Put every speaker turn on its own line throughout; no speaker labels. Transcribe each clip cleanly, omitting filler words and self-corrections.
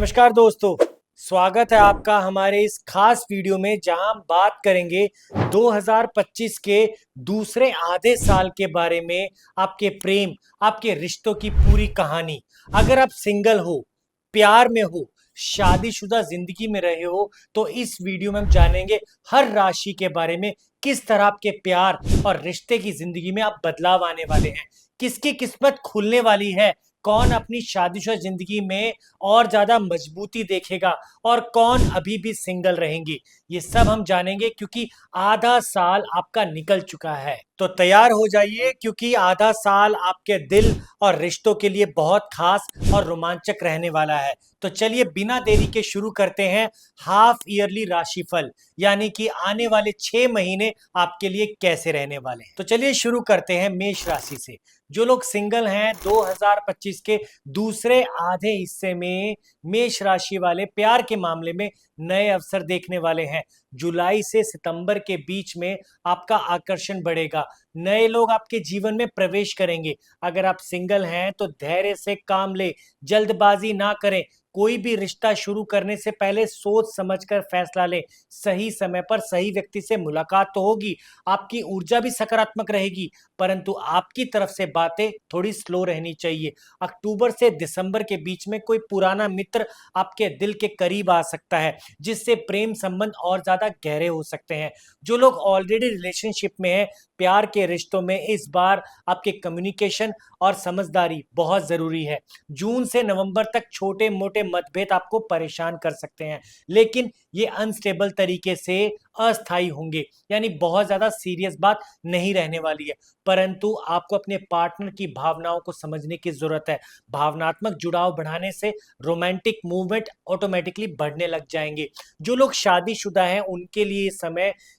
नमस्कार दोस्तों, स्वागत है आपका हमारे इस खास वीडियो में जहां हम बात करेंगे 2025 के दूसरे आधे साल के बारे में। आपके प्रेम, आपके रिश्तों की पूरी कहानी। अगर आप सिंगल हो, प्यार में हो, शादीशुदा जिंदगी में रहे हो, तो इस वीडियो में हम जानेंगे हर राशि के बारे में। किस तरह आपके प्यार और रिश्ते की जिंदगी में आप बदलाव आने वाले हैं, किसकी किस्मत खुलने वाली है, कौन अपनी शादीशुदा जिंदगी में और ज्यादा मजबूती देखेगा और कौन अभी भी सिंगल रहेंगे। ये सब हम जानेंगे क्योंकि आधा साल आपका निकल चुका है। तो तैयार हो जाइए क्योंकि आधा साल आपके दिल और रिश्तों के लिए बहुत खास और रोमांचक रहने वाला है। तो चलिए बिना देरी के शुरू करते हैं हाफ ईयरली राशिफल, यानी कि आने वाले 6 महीने आपके लिए कैसे रहने वाले हैं। तो चलिए शुरू करते हैं मेष राशि से। जो लोग सिंगल हैं 2025 के दूसरे आधे हिस्से में मेष राशि वाले प्यार के मामले में नए अवसर देखने वाले हैं। जुलाई से सितंबर के बीच में आपका आकर्षण बढ़ेगा, नए लोग आपके जीवन में प्रवेश करेंगे। अगर आप सिंगल हैं तो धैर्य से काम ले, जल्दबाजी ना करें। कोई भी रिश्ता शुरू करने से पहले सोच समझकर फैसला लें। सही समय पर सही व्यक्ति से मुलाकात तो होगी, आपकी ऊर्जा भी सकारात्मक रहेगी, परंतु आपकी तरफ से बातें थोड़ी स्लो रहनी चाहिए। अक्टूबर से दिसंबर के बीच में कोई पुराना मित्र आपके दिल के करीब आ सकता है, जिससे प्रेम संबंध और ज्यादा गहरे हो सकते हैं। जो लोग ऑलरेडी रिलेशनशिप में हैं, प्यार के रिश्तों में इस बार आपके कम्युनिकेशन और समझदारी बहुत जरूरी है। जून से नवंबर तक छोटे मोटे मतभेद आपको परेशान कर सकते हैं, लेकिन ये अनस्टेबल तरीके से अस्थायी होंगे, यानी बहुत ज्यादा सीरियस बात नहीं रहने वाली है। परंतु आपको अपने पार्टनर की भावनाओं को समझने की जरूरत है। भावनात्मक जुड़ाव बढ़ाने से रोमांटिक मूवमेंट ऑटोमेटिकली बढ़ने लग जाएंगे। जो लोग शादीशुदा हैं उनके लिए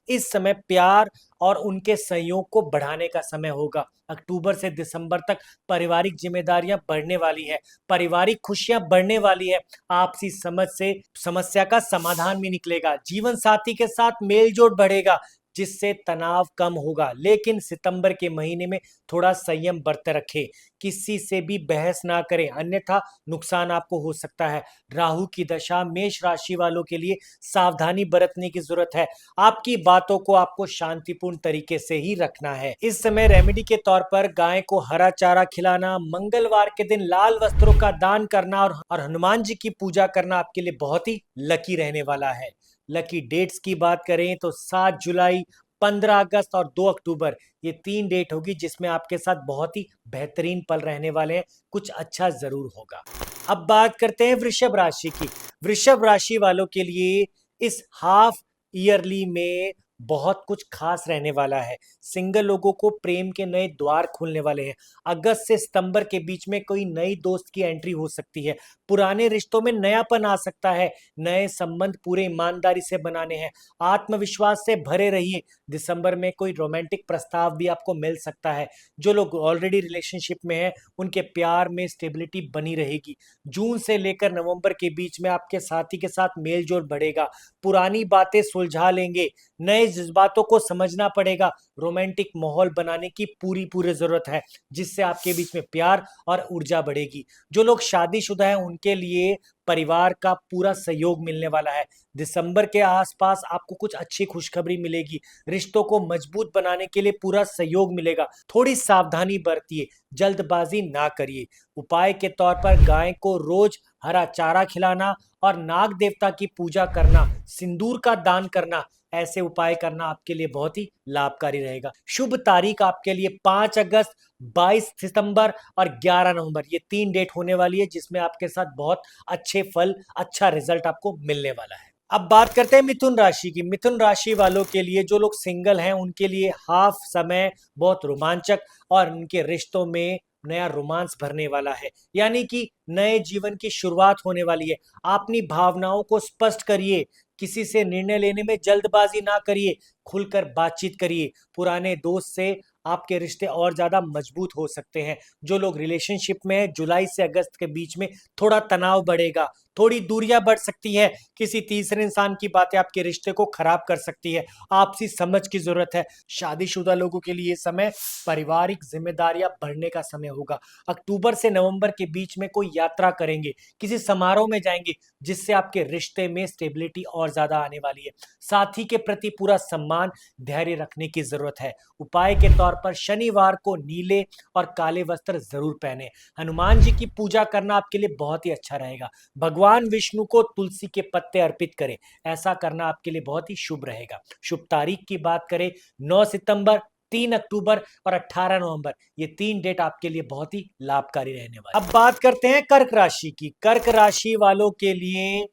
इस समय प्यार और उनके सहयोग को बढ़ाने का समय होगा। अक्टूबर से दिसंबर तक पारिवारिक जिम्मेदारियां बढ़ने वाली है, पारिवारिक खुशियां बढ़ने वाली है। आपसी समझ से समस्या का समाधान भी निकलेगा। जीवन साथी के साथ मेलजोल बढ़ेगा, जिससे तनाव कम होगा। लेकिन सितंबर के महीने में थोड़ा संयम बरते रखें, किसी से भी बहस ना करें, अन्यथा नुकसान आपको हो सकता है। राहु की दशा मेष राशि वालों के लिए सावधानी बरतने की जरूरत है। आपकी बातों को आपको शांतिपूर्ण तरीके से ही रखना है। इस समय रेमेडी के तौर पर गाय को हरा चारा खिलाना, मंगलवार के दिन लाल वस्त्रों का दान करना और हनुमान जी की पूजा करना आपके लिए बहुत ही लकी रहने वाला है। लकी डेट्स की बात करें तो 7 जुलाई, 15 अगस्त और 2 अक्टूबर, ये 3 डेट होगी जिसमें आपके साथ बहुत ही बेहतरीन पल रहने वाले हैं। कुछ अच्छा जरूर होगा। अब बात करते हैं वृषभ राशि की। वृषभ राशि वालों के लिए इस हाफ ईयरली में बहुत कुछ खास रहने वाला है। सिंगल लोगों को प्रेम के नए द्वार खुलने वाले हैं। अगस्त से सितंबर के बीच में कोई नई दोस्त की एंट्री हो सकती है। पुराने रिश्तों में नयापन आ सकता है। नए संबंध पूरे ईमानदारी से बनाने हैं। आत्मविश्वास से भरे रहिए। दिसंबर में कोई रोमांटिक प्रस्ताव भी आपको मिल सकता है। जो लोग ऑलरेडी रिलेशनशिप में हैं उनके प्यार में स्टेबिलिटी बनी रहेगी। जून से लेकर नवंबर के बीच में आपके साथी के साथ मेलजोल बढ़ेगा। पुरानी बातें सुलझा लेंगे, नए जज्बातों को समझना पड़ेगा। रोमांटिक माहौल बनाने की पूरी जरूरत है, जिससे आपके बीच में प्यार और ऊर्जा बढ़ेगी। जो लोग शादीशुदा हैं उनके लिए परिवार का पूरा सहयोग मिलने वाला है। दिसंबर के आसपास आपको कुछ अच्छी खुशखबरी मिलेगी। रिश्तों को मजबूत बनाने के लिए पूरा सहयोग मिलेगा। थोड़ी सावधानी बरतिए, जल्दबाजी ना करिए। उपाय के तौर पर गाय को रोज हरा चारा खिलाना और नाग देवता की पूजा करना, सिंदूर का दान करना, ऐसे उपाय करना आपके लिए बहुत ही लाभकारी रहेगा। शुभ तारीख आपके लिए 5 अगस्त, 22 सितंबर और 11 नवंबर, ये 3 डेट होने वाली है जिसमें आपके साथ बहुत अच्छे फल, अच्छा रिजल्ट आपको मिलने वाला है। अब बात करते हैं मिथुन राशि की। मिथुन राशि वालों के लिए, जो लोग सिंगल हैं उनके लिए हाफ समय बहुत रोमांचक और उनके रिश्तों में नया रोमांस भरने वाला है, यानी कि नए जीवन की शुरुआत होने वाली है। अपनी भावनाओं को स्पष्ट करिए, किसी से निर्णय लेने में जल्दबाजी ना करिए, खुलकर बातचीत करिए। पुराने दोस्त से आपके रिश्ते और ज्यादा मजबूत हो सकते हैं। जो लोग रिलेशनशिप में हैं, जुलाई से अगस्त के बीच में थोड़ा तनाव बढ़ेगा, थोड़ी दूरियां बढ़ सकती है, किसी तीसरे इंसान की बातें आपके रिश्ते को खराब कर सकती है। आपसी समझ की जरूरत है। शादीशुदा लोगों के लिए समय पारिवारिक जिम्मेदारियां बढ़ने का समय होगा। अक्टूबर से नवंबर के बीच में कोई यात्रा करेंगे, किसी समारोह में जाएंगे, जिससे आपके रिश्ते में स्टेबिलिटी और ज्यादा आने वाली है। साथी के प्रति पूरा सम्मान, धैर्य रखने की जरूरत है। उपाय के तौर पर शनिवार को नीले और काले वस्त्र जरूर पहने। हनुमान जी की पूजा करना आपके लिए बहुत ही अच्छा रहेगा। भगवान विष्णु को तुलसी के पत्ते अर्पित करें, ऐसा करना आपके लिए बहुत ही शुभ रहेगा। शुभ तारीख की बात करें, 9 सितंबर, 3 अक्टूबर और 18 नवंबर, ये 3 डेट आपके लिए बहुत ही लाभकारी रहने वाले। अब बात करते हैं कर्क राशि की। कर्क राशि वालों के लिए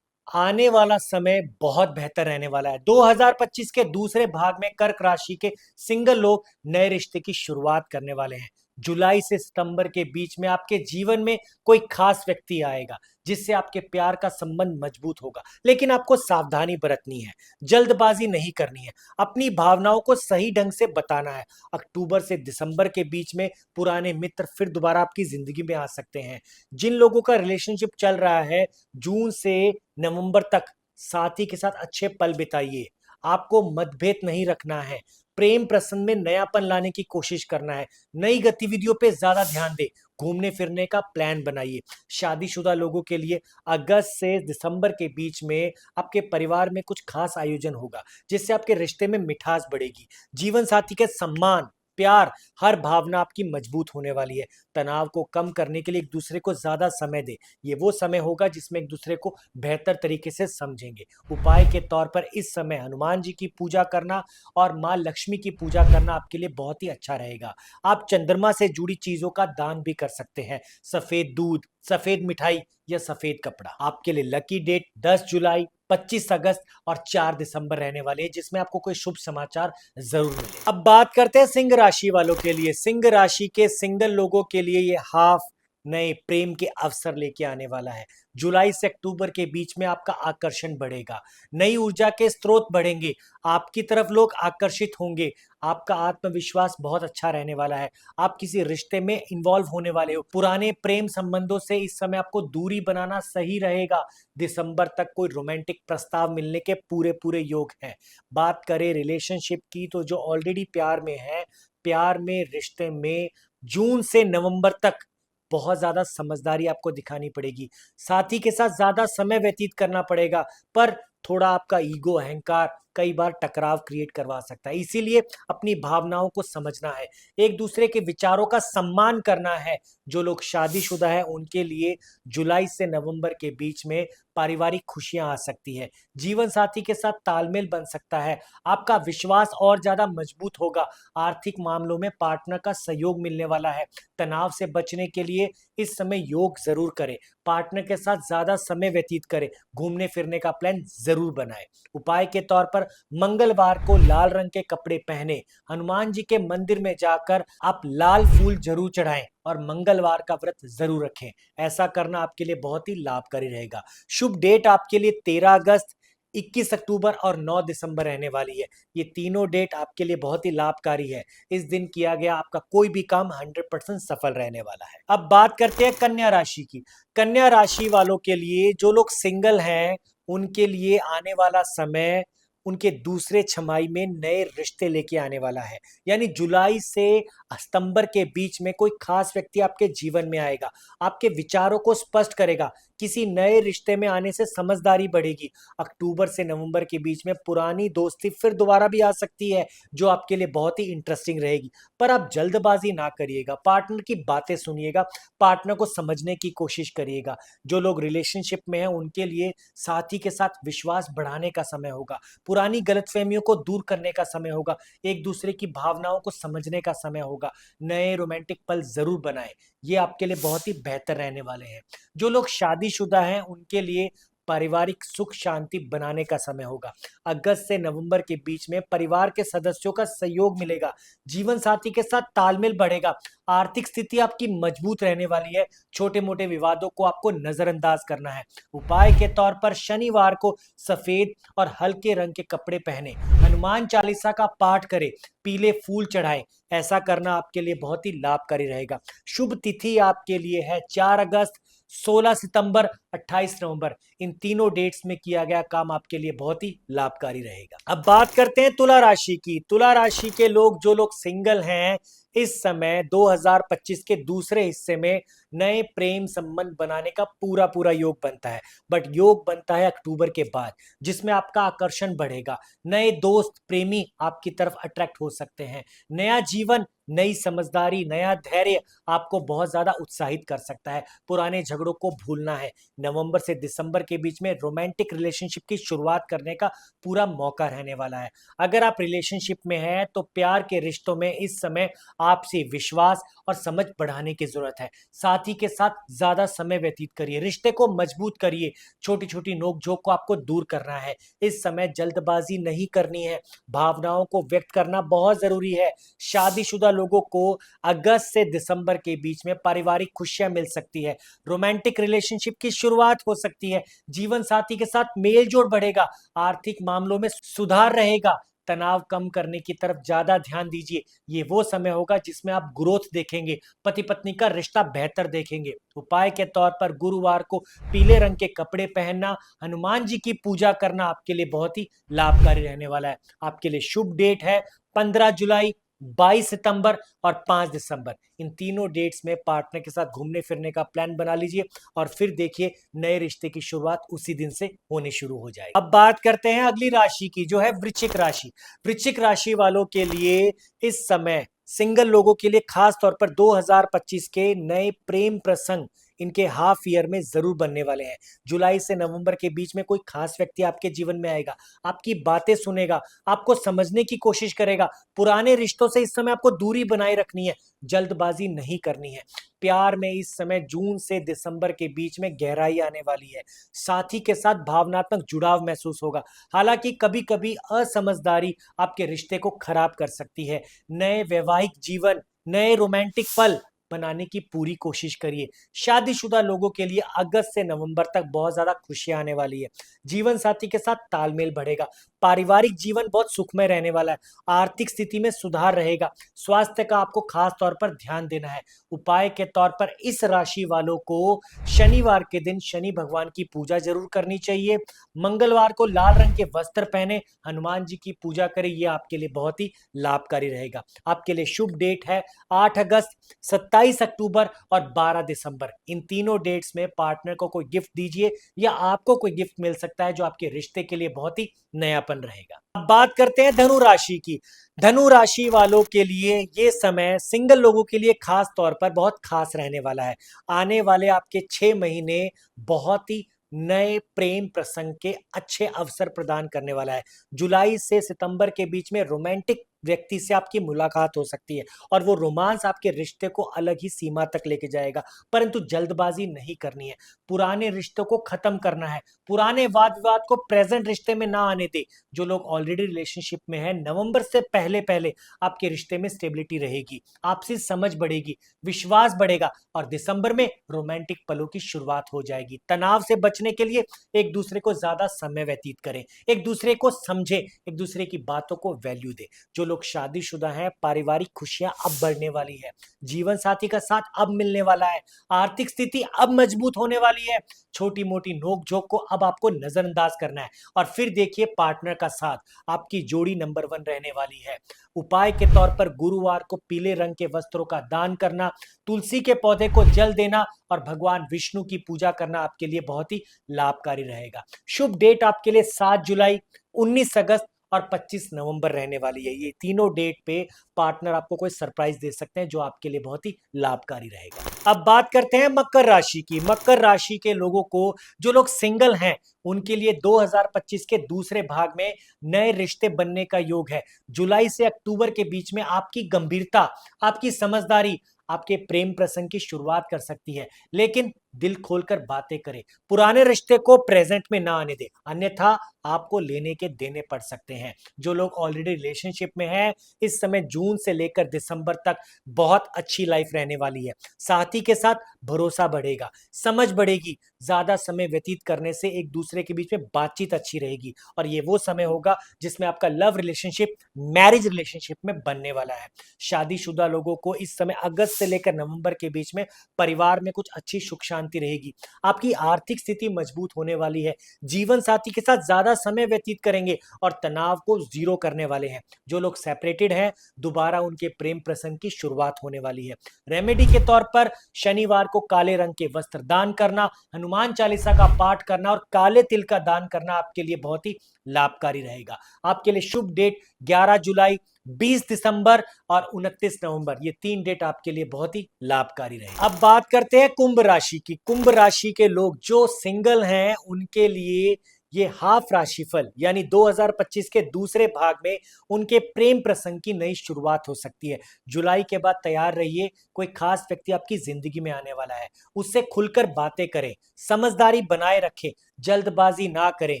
आने वाला समय बहुत बेहतर रहने वाला है। 2025 के दूसरे भाग में कर्क राशि के सिंगल लोग नए रिश्ते की शुरुआत करने वाले हैं। जुलाई से सितंबर के बीच में आपके जीवन में कोई खास व्यक्ति आएगा, जिससे आपके प्यार का संबंध मजबूत होगा। लेकिन आपको सावधानी बरतनी है, जल्दबाजी नहीं करनी है, अपनी भावनाओं को सही ढंग से बताना है। अक्टूबर से दिसंबर के बीच में पुराने मित्र फिर दोबारा आपकी जिंदगी में आ सकते हैं। जिन लोगों का रिलेशनशिप चल रहा है, जून से नवंबर तक साथी के साथ अच्छे पल बिताइए। आपको मतभेद नहीं रखना है, प्रेम प्रसंग में नयापन लाने की कोशिश करना है। नई गतिविधियों पे ज्यादा ध्यान दे, घूमने फिरने का प्लान बनाइए। शादीशुदा लोगों के लिए अगस्त से दिसंबर के बीच में आपके परिवार में कुछ खास आयोजन होगा, जिससे आपके रिश्ते में मिठास बढ़ेगी। जीवन साथी के सम्मान, प्यार, हर भावना आपकी मजबूत होने वाली है। तनाव को कम करने के लिए एक दूसरे को ज्यादा समय दे। ये वो समय होगा जिसमें एक दूसरे को बेहतर तरीके से समझेंगे। उपाय के तौर पर इस समय हनुमान जी की पूजा करना और माँ लक्ष्मी की पूजा करना आपके लिए बहुत ही अच्छा रहेगा। आप चंद्रमा से जुड़ी चीजों का दान भी कर सकते हैं। सफेद दूध, सफेद मिठाई या सफेद कपड़ा। आपके लिए लकी डेट 10 जुलाई, 25 अगस्त और 4 दिसंबर रहने वाले हैं, जिसमें आपको कोई शुभ समाचार जरूर मिले। अब बात करते हैं सिंह राशि वालों के लिए। सिंह राशि के सिंगल लोगों के लिए ये हाफ नए प्रेम के अवसर लेके आने वाला है। जुलाई से अक्टूबर के बीच में आपका आकर्षण बढ़ेगा, नई ऊर्जा के स्रोत बढ़ेंगे, आपकी तरफ लोग आकर्षित होंगे। आपका आत्मविश्वास बहुत अच्छा रहने वाला है। आप किसी रिश्ते में इन्वॉल्व होने वाले हो। पुराने प्रेम संबंधों से इस समय आपको दूरी बनाना सही रहेगा। दिसंबर तक कोई रोमांटिक प्रस्ताव मिलने के पूरे पूरे योग हैं। बात करें रिलेशनशिप की, तो जो ऑलरेडी प्यार में है, प्यार में, रिश्ते में जून से नवंबर तक बहुत ज्यादा समझदारी आपको दिखानी पड़ेगी। साथी के साथ ज्यादा समय व्यतीत करना पड़ेगा, पर थोड़ा आपका ईगो, अहंकार कई बार टकराव क्रिएट करवा सकता है। इसीलिए अपनी भावनाओं को समझना है, एक दूसरे के विचारों का सम्मान करना है। जो लोग शादीशुदा है उनके लिए जुलाई से नवंबर के बीच में पारिवारिक खुशियां आ सकती है। जीवन साथी के साथ तालमेल बन सकता है। आपका विश्वास और ज्यादा मजबूत होगा। आर्थिक मामलों में पार्टनर का सहयोग मिलने वाला है। तनाव से बचने के लिए इस समय योग जरूर करें, पार्टनर के साथ ज्यादा समय व्यतीत करें, घूमने फिरने का प्लान जरूर बनाएं। उपाय के तौर पर मंगलवार को लाल रंग के कपड़े पहने, हनुमान जी के मंदिर में जाकर आप लाल फूल जरूर चढ़ाएं और मंगलवार का व्रत जरूर रखें। ऐसा करना आपके लिए बहुत ही लाभकारी रहेगा। शुभ डेट आपके लिए 13 अगस्त, 21 अक्टूबर और 9 दिसंबर रहने वाली है। ये तीनों डेट आपके लिए बहुत ही लाभकारी है। इस दिन किया गया आपका कोई भी काम 100% सफल रहने वाला है। अब बात करते हैं कन्या राशि की। कन्या राशि वालों के लिए, जो लोग सिंगल हैं, उनके लिए आने वाला समय उनके दूसरे छमाही में नए रिश्ते लेके आने वाला है। यानी जुलाई से सितंबर के बीच में कोई खास व्यक्ति आपके जीवन में आएगा, आपके विचारों को स्पष्ट करेगा। किसी नए रिश्ते में आने से समझदारी बढ़ेगी। अक्टूबर से नवंबर के बीच में पुरानी दोस्ती फिर दोबारा भी आ सकती है, जो आपके लिए बहुत ही इंटरेस्टिंग रहेगी। पर आप जल्दबाजी ना करिएगा, पार्टनर की बातें सुनिएगा, पार्टनर को समझने की कोशिश करिएगा। जो लोग रिलेशनशिप में हैं उनके लिए साथी के साथ विश्वास बढ़ाने का समय होगा। पुरानी गलतफहमियों को दूर करने का समय होगा। एक दूसरे की भावनाओं को समझने का समय होगा। नए रोमांटिक पल जरूर बनाएं, ये आपके लिए बहुत ही बेहतर रहने वाले हैं। जो लोग शादीशुदा हैं उनके लिए पारिवारिक सुख शांति बनाने का समय होगा। अगस्त से नवंबर के बीच में परिवार के सदस्यों का सहयोग मिलेगा। जीवन साथी के साथ तालमेल बढ़ेगा। आर्थिक स्थिति आपकी मजबूत रहने वाली है। छोटे मोटे विवादों को आपको नजरअंदाज करना है। उपाय के तौर पर शनिवार को सफेद और हल्के रंग के कपड़े पहने, हनुमान चालीसा का पाठ करें, पीले फूल चढ़ाएं। ऐसा करना आपके लिए बहुत ही लाभकारी रहेगा। शुभ तिथि आपके लिए है 4 अगस्त, 16 सितंबर, 28 नवंबर, इन तीनों डेट्स में किया गया काम आपके लिए बहुत ही लाभकारी रहेगा। अब बात करते हैं तुला राशि की। तुला राशि के लोग, जो लोग सिंगल हैं, इस समय 2025 के दूसरे हिस्से में नए प्रेम संबंध बनाने का पूरा पूरा योग बनता है। बट योग बनता है अक्टूबर के बाद, जिसमें आपका आकर्षण बढ़ेगा। नए दोस्त, प्रेमी आपकी तरफ अट्रैक्ट हो सकते हैं। नया जीवन, नई समझदारी, नया धैर्य आपको बहुत ज्यादा उत्साहित कर सकता है। पुराने झगड़ों को भूलना है। नवंबर से दिसंबर के बीच में रोमांटिक रिलेशनशिप की शुरुआत करने का पूरा मौका रहने वाला है। अगर आप रिलेशनशिप में हैं तो प्यार के रिश्तों में इस समय आपसी विश्वास और समझ बढ़ाने की जरूरत है। साथी के साथ ज्यादा समय व्यतीत करिए, रिश्ते को मजबूत करिए। छोटी छोटी नोकझोंक को आपको दूर करना है। इस समय जल्दबाजी नहीं करनी है, भावनाओं को व्यक्त करना बहुत जरूरी है। शादीशुदा लोगों को अगस्त से दिसंबर के बीच में पारिवारिक खुशियां मिल सकती है। रोमांटिक रिलेशनशिप की शुरुआत हो सकती है। जीवन साथी के साथ मेल जोल बढ़ेगा। आर्थिक मामलों में सुधार रहेगा। तनाव कम करने की तरफ ज्यादा ध्यान दीजिए। ये वो समय होगा जिसमें आप ग्रोथ देखेंगे, पति पत्नी का रिश्ता बेहतर देखेंगे। उपाय के तौर पर गुरुवार को पीले रंग के कपड़े पहनना, हनुमान जी की पूजा करना आपके लिए बहुत ही लाभकारी रहने वाला है। आपके लिए शुभ डेट है 15 जुलाई, 22 सितंबर और 5 दिसंबर। इन तीनों डेट्स में पार्टनर के साथ घूमने फिरने का प्लान बना लीजिए और फिर देखिए नए रिश्ते की शुरुआत उसी दिन से होनी शुरू हो जाएगी। अब बात करते हैं अगली राशि की, जो है वृश्चिक राशि। वृश्चिक राशि वालों के लिए इस समय, सिंगल लोगों के लिए खास तौर पर 2025 के नए प्रेम प्रसंग इनके हाफ ईयर में जरूर बनने वाले हैं। जुलाई से नवंबर के बीच में कोई खास व्यक्ति आपके जीवन में आएगा, आपकी बातें सुनेगा, आपको समझने की कोशिश करेगा। पुराने रिश्तों से इस समय आपको दूरी बनाए रखनी है, जल्दबाजी नहीं करनी है। प्यार में इस समय जून से दिसंबर के बीच में गहराई आने वाली है। साथी के साथ भावनात्मक जुड़ाव महसूस होगा। हालांकि कभी कभी असमझदारी आपके रिश्ते को खराब कर सकती है। नए वैवाहिक जीवन, नए रोमांटिक पल बनाने की पूरी कोशिश करिए। शादीशुदा लोगों के लिए अगस्त से नवंबर तक बहुत ज्यादा खुशियां आने वाली है। जीवन साथी के साथ तालमेल बढ़ेगा। पारिवारिक जीवन बहुत सुखमय रहने वाला है। आर्थिक स्थिति में सुधार रहेगा। स्वास्थ्य का आपको खास तौर पर ध्यान देना है। उपाय के तौर पर इस राशि वालों को शनिवार के दिन शनि भगवान की पूजा जरूर करनी चाहिए। मंगलवार को लाल रंग के वस्त्र पहने हनुमान जी की पूजा करें, ये आपके लिए बहुत ही लाभकारी रहेगा। आपके लिए शुभ डेट है 8 अगस्त, 27 अक्टूबर और 12 दिसंबर। इन तीनों डेट्स में पार्टनर को कोई गिफ्ट दीजिए या आपको कोई गिफ्ट मिल सकता है जो आपके रिश्ते के लिए बहुत ही नयापन रहेगा। अब बात करते हैं धनु राशि की। धनु राशि वालों के लिए ये समय सिंगल लोगों के लिए खास तौर पर बहुत खास रहने वाला है। आने वाले आपके 6 महीने बहुत ही नए प्रेम प्रसंग के अच्छे अवसर प्रदान करने वाला है। जुलाई से सितंबर के बीच में रोमांटिक व्यक्ति से आपकी मुलाकात हो सकती है और वो रोमांस आपके रिश्ते को अलग ही सीमा तक लेके जाएगा। परंतु जल्दबाजी नहीं करनी है, पुराने रिश्तों को खत्म करना है। पुराने वाद विवाद को प्रेजेंट रिश्ते में ना आने दे। जो लोग ऑलरेडी रिलेशनशिप में हैं, नवंबर से पहले पहले आपके रिश्ते में स्टेबिलिटी रहेगी, आपसी समझ बढ़ेगी, विश्वास बढ़ेगा और दिसंबर में रोमांटिक पलों की शुरुआत हो जाएगी। तनाव से बचने के लिए एक दूसरे को ज्यादा समय व्यतीत करें, एक दूसरे को समझे, एक दूसरे की बातों को वैल्यू दे। जो लोग शादीशुदा हैं, पारिवारिक खुशियां अब बढ़ने वाली है। जीवन साथी का साथ अब मिलने वाला है। आर्थिक स्थिति अब मजबूत होने वाली है। छोटी मोटी नोकझोंक को अब आपको नजरअंदाज करना है और फिर देखिए पार्टनर का साथ, आपकी जोड़ी नंबर 1 रहने वाली है। उपाय के तौर पर गुरुवार को पीले रंग के वस्त्रों का दान करना, तुलसी के पौधे को जल देना और भगवान विष्णु की पूजा करना आपके लिए बहुत ही लाभकारी रहेगा। शुभ डेट आपके लिए 7 जुलाई, 19 अगस्त और 25 नवंबर रहने वाली है। ये तीनों डेट पे पार्टनर आपको कोई सरप्राइज दे सकते हैं जो आपके लिए बहुत ही लाभकारी रहेगा। अब बात करते हैं मकर राशि की। मकर राशि के लोगों को, जो लोग सिंगल हैं, उनके लिए 2025 के दूसरे भाग में नए रिश्ते बनने का योग है। जुलाई से अक्टूबर के बीच में आपकी गंभीरता, आपकी समझदारी आपके प्रेम प्रसंग की शुरुआत कर सकती है। लेकिन दिल खोलकर बातें करें, पुराने रिश्ते को प्रेजेंट में ना आने दे, अन्यथा आपको लेने के देने पड़ सकते हैं। जो लोग ऑलरेडी रिलेशनशिप में हैं, इस समय जून से लेकर दिसंबर तक बहुत अच्छी लाइफ रहने वाली है। साथी के साथ भरोसा बढ़ेगा, समझ बढ़ेगी। ज्यादा समय व्यतीत करने से एक दूसरे के बीच में बातचीत अच्छी रहेगी और ये वो समय होगा जिसमें आपका लव रिलेशनशिप मैरिज रिलेशनशिप में बनने वाला है। शादीशुदा लोगों को इस समय अगस्त से लेकर नवंबर के बीच में परिवार में कुछ अच्छी सुख शांति शांति रहेगी। आपकी आर्थिक स्थिति मजबूत होने वाली है। जीवन साथी के साथ ज्यादा समय व्यतीत करेंगे और तनाव को जीरो करने वाले हैं। जो लोग सेपरेटेड हैं, दोबारा उनके प्रेम प्रसंग की शुरुआत होने वाली है। रेमेडी के तौर पर शनिवार को काले रंग के वस्त्र दान करना, हनुमान चालीसा का पाठ करना और काले तिल का दान करना आपके लिए बहुत ही लाभकारी रहेगा। आपके लिए शुभ डेट 11 जुलाई, 20 दिसंबर और 29 नवंबर, ये 3 डेट आपके लिए बहुत ही लाभकारी रहे। अब बात करते हैं कुंभ राशि की। कुंभ राशि के लोग जो सिंगल हैं उनके लिए ये हाफ राशिफल यानी 2025 के दूसरे भाग में उनके प्रेम प्रसंग की नई शुरुआत हो सकती है। जुलाई के बाद तैयार रहिए, कोई खास व्यक्ति आपकी जिंदगी में आने वाला है। उससे खुलकर बातें करें, समझदारी बनाए रखें, जल्दबाजी ना करें।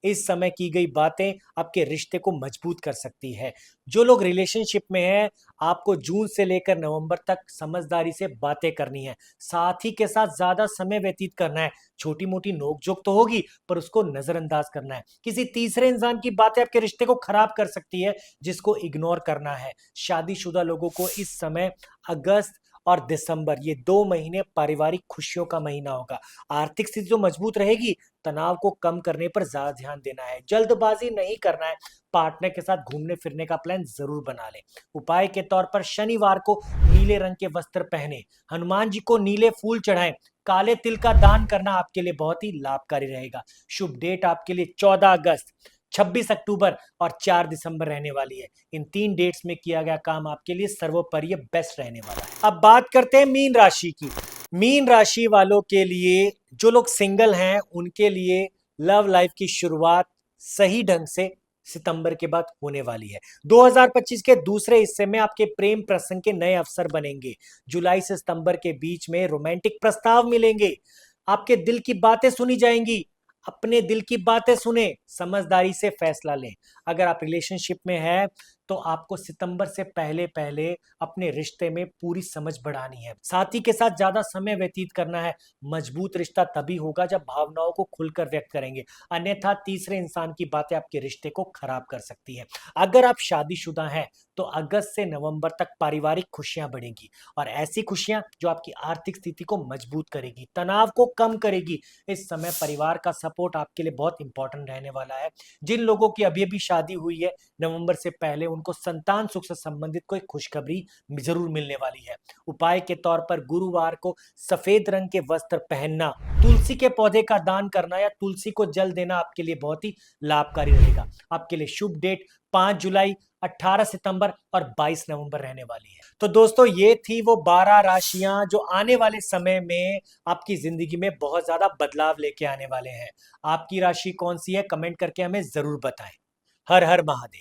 इस समय की गई बातें आपके रिश्ते को मजबूत कर सकती है। जो लोग रिलेशनशिप में हैं, आपको जून से लेकर नवंबर तक समझदारी से बातें करनी है। साथी के साथ ज्यादा समय व्यतीत करना है। छोटी मोटी नोकझोंक तो होगी, पर उसको नजरअंदाज करना है। किसी तीसरे इंसान की बातें आपके रिश्ते को खराब कर सकती है, जिसको इग्नोर करना है। शादीशुदा लोगों को इस समय अगस्त और दिसंबर, ये 2 महीने पारिवारिक खुशियों का महीना होगा। आर्थिक स्थिति जो मजबूत रहेगी, तनाव को कम करने पर ज्यादा ध्यान देना है, जल्दबाजी नहीं करना है। पार्टनर के साथ घूमने फिरने का प्लान जरूर बना लें। उपाय के तौर पर शनिवार को नीले रंग के वस्त्र पहने, हनुमान जी को नीले फूल चढ़ाएं, काले तिल का दान करना आपके लिए बहुत ही लाभकारी रहेगा। शुभ डेट आपके लिए 14 अगस्त, 26 अक्टूबर और 4 दिसंबर रहने वाली है। इन 3 डेट्स में किया गया काम आपके लिए सर्वोपरि बेस्ट रहने वाला है। अब बात करते हैं मीन राशि की। मीन राशि वालों के लिए, जो लोग सिंगल हैं उनके लिए लव लाइफ की शुरुआत सही ढंग से सितंबर के बाद होने वाली है। 2025 के दूसरे हिस्से में आपके प्रेम प्रसंग के नए अवसर बनेंगे। जुलाई से सितंबर के बीच में रोमांटिक प्रस्ताव मिलेंगे। आपके दिल की बातें सुनी जाएंगी। अपने दिल की बातें सुने, समझदारी से फैसला लें। अगर आप रिलेशनशिप में हैं तो आपको सितंबर से पहले पहले अपने रिश्ते में पूरी समझ बढ़ानी है। साथी के साथ ज्यादा समय व्यतीत करना है। मजबूत रिश्ता तभी होगा जब भावनाओं को खुलकर व्यक्त करेंगे, अन्यथा तीसरे इंसान की बातें आपके रिश्ते को खराब कर सकती है। अगर आप शादीशुदा हैं तो अगस्त से नवंबर तक पारिवारिक खुशियां बढ़ेंगी, और ऐसी खुशियां जो आपकी आर्थिक स्थिति को मजबूत करेगी, तनाव को कम करेगी। इस समय परिवार का सपोर्ट आपके लिए बहुत इंपॉर्टेंट रहने वाला है। जिन लोगों की अभी अभी शादी हुई है, नवंबर से पहले उनको संतान सुख से संबंधित कोई खुशखबरी जरूर मिलने वाली है। उपाय के तौर पर गुरुवार को सफेद रंग के वस्त्र पहनना, तुलसी के पौधे का दान करना या तुलसी को जल देना आपके लिए बहुत ही लाभकारी रहेगा। आपके लिए शुभ डेट 5 जुलाई, 18 सितंबर और 22 नवंबर रहने वाली है। तो दोस्तों, ये थी वो 12 राशियां जो आने वाले समय में आपकी जिंदगी में बहुत ज्यादा बदलाव लेके आने वाले हैं। आपकी राशि कौन सी है, कमेंट करके हमें जरूर बताएं। हर हर महादेव।